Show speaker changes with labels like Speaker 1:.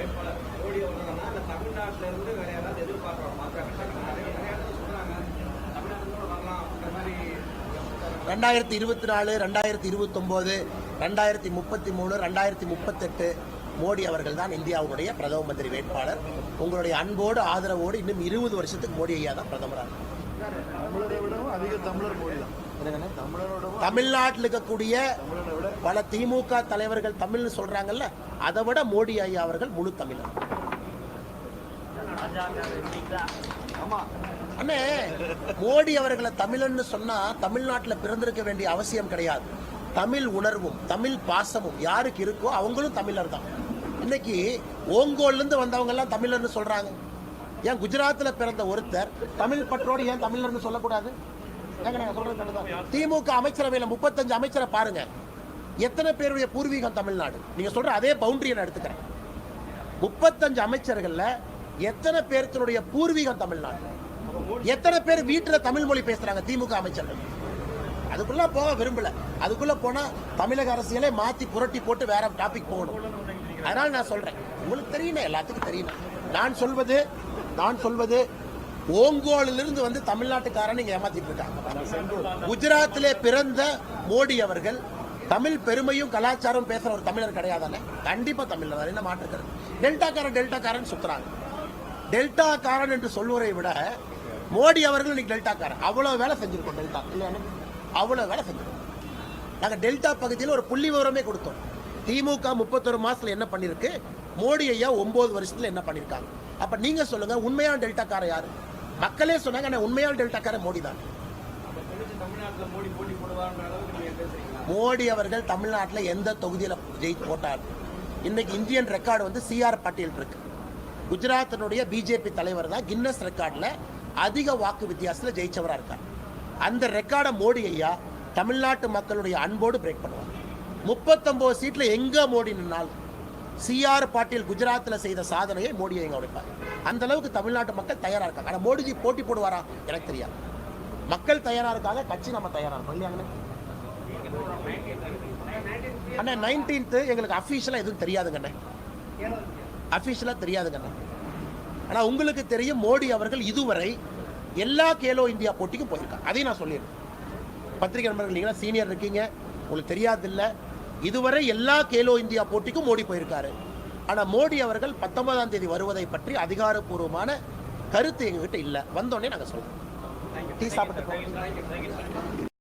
Speaker 1: 2024, 2029, 2033, 2038 மோடி அவர்கள் தான் இந்தியாவுடைய பிரதம மந்திரி வேட்பாளர். உங்களுடைய அன்போடு ஆதரவோடு இன்னும் 20 வருஷத்துக்கு மோடி ஐயா தான் பிரதமராக. தமிழ்நாட்டில் இருக்கக்கூடிய பல திமுக தலைவர்கள் தமிழ்னு சொல்றாங்கல்ல, அதை விட மோடி ஐயா அவர்கள் முழு தமிழர். அண்ணே, மோடி அவர்களை தமிழன்னு சொன்னா தமிழ்நாட்டில் பிறந்திருக்க வேண்டிய அவசியம் கிடையாது. தமிழ் உணர்வும் தமிழ் பாசமும் யாருக்கு இருக்கோ அவங்களும் தமிழர் தான். இன்னைக்கு ஓங்கோல்லேருந்து வந்தவங்க எல்லாம் தமிழர்னு சொல்றாங்க. ஏன் குஜராத்தில் பிறந்த ஒருத்தர் தமிழ் பற்றோடு ஏன் தமிழர்னு சொல்லக்கூடாது? திமுக அமைச்சரவையில் 35 அமைச்சரை பாருங்க, எத்தனை பேருடைய பூர்வீகம் தமிழ்நாடு? நீங்க சொல்ற அதே பவுண்டரியை நான் எடுத்துக்கிறேன். 35 அமைச்சர்கள்ல எத்தனை பேருடைய பூர்வீகம் தமிழ்நாடு? எத்தனை பேர் வீட்டில் தமிழ் மொழி பேசுறாங்க திமுக அமைச்சர்கள்? அதுக்குள்ள போக விரும்பல. அதுக்குள்ள போனா தமிழக அரசியலே மாத்தி புரட்டி போட்டு வேற டாபிக் போகணும். அதனால நான் சொல்றேன், உங்களுக்கு தெரியணும், எல்லாத்துக்கும் தெரியணும். நான் சொல்வது ஓங்கோலிலிருந்து வந்து தமிழ்நாட்டுக்காரன் நீங்க ஏமாத்திட்டு இருக்காங்க. குஜராத்திலே பிறந்த மோடி அவர்கள் தமிழ் பெருமையும் கலாச்சாரம் பேசுற ஒரு தமிழர் கிடையாதானே? கண்டிப்பா தமிழர், என்ன மாற்றுக்கிறது? டெல்டாக்காரன் சுத்துறாங்க. டெல்டாக்காரன் என்று சொல்வதை விட மோடி அவர்கள் இன்னைக்கு டெல்டாக்காரன். அவ்வளவு வேலை செஞ்சிருக்கோம். டெல்டா இல்லையா? அவ்வளவு வேலை செஞ்சிருக்கோம். நாங்க டெல்டா பகுதியில் ஒரு புள்ளி விவரமே கொடுத்தோம். திமுக 31 மாசத்துல என்ன பண்ணிருக்கு, மோடி ஐயா 9 வருஷத்துல என்ன பண்ணிருக்காங்க. அப்ப நீங்க சொல்லுங்க, உண்மையான டெல்டாக்கார யாரு? மக்களே சொன்னாங்க உண்மையான டெல்டாக்கார மோடி தான். மோடி அவர்கள் தமிழ்நாட்டில் எந்த தொகுதியில் ஜெயித்து போட்டார்? இன்னைக்கு இந்தியன் ரெக்கார்டு வந்து CR பாட்டீல் இருக்கு. குஜராத்தினுடைய பிஜேபி தலைவர் தான் கின்னஸ் ரெக்கார்டில் அதிக வாக்கு வித்தியாசத்தில் ஜெயிச்சவராக இருக்கார். அந்த ரெக்கார்டை மோடி ஐயா தமிழ்நாட்டு மக்களுடைய அன்போடு பிரேக் பண்ணுவார். 39 சீட்ல எங்க மோடி நின்னால் CR பாட்டீல் குஜராத்தில் செய்த சாதனையை மோடி எங்க உடைப்பார். அந்த அளவுக்கு தமிழ்நாட்டு மக்கள் தயாரா இருக்காங்க. ஆனா மோடிஜி போட்டி போடுவாரா எனக்கு தெரியாது. மக்கள் தயாரா இருக்காங்க, கட்சி நம்ம தயாரா இருக்கோம் இல்லையாங்க. அண்ணா 19th எங்களுக்கு அஃபீஷியலா எதுவும் தெரியாதுங்க. அஃபீஷியலா தெரியாதுங்க. ஆனா உங்களுக்கு தெரியும், மோடி அவர்கள் இதுவரை எல்லா கேலோ இந்தியா போட்டிக்கும் போயிருக்காங்க. அதையும் நான் சொல்லிடுறேன். பத்திரிகை நண்பர்கள், நீங்க சீனியர் இருக்கீங்க, உங்களுக்கு தெரியாது இல்ல, இதுவரை எல்லா கேலோ இந்தியா போட்டிக்கும் மோடி போயிருக்காரு. ஆனா மோடி அவர்கள் 19ஆம் தேதி வருவதை பற்றி அதிகாரப்பூர்வமான கருத்து எங்ககிட்ட இல்ல. வந்தோடனே நாங்க சொல்றோம். டீ சாப்பிட்டு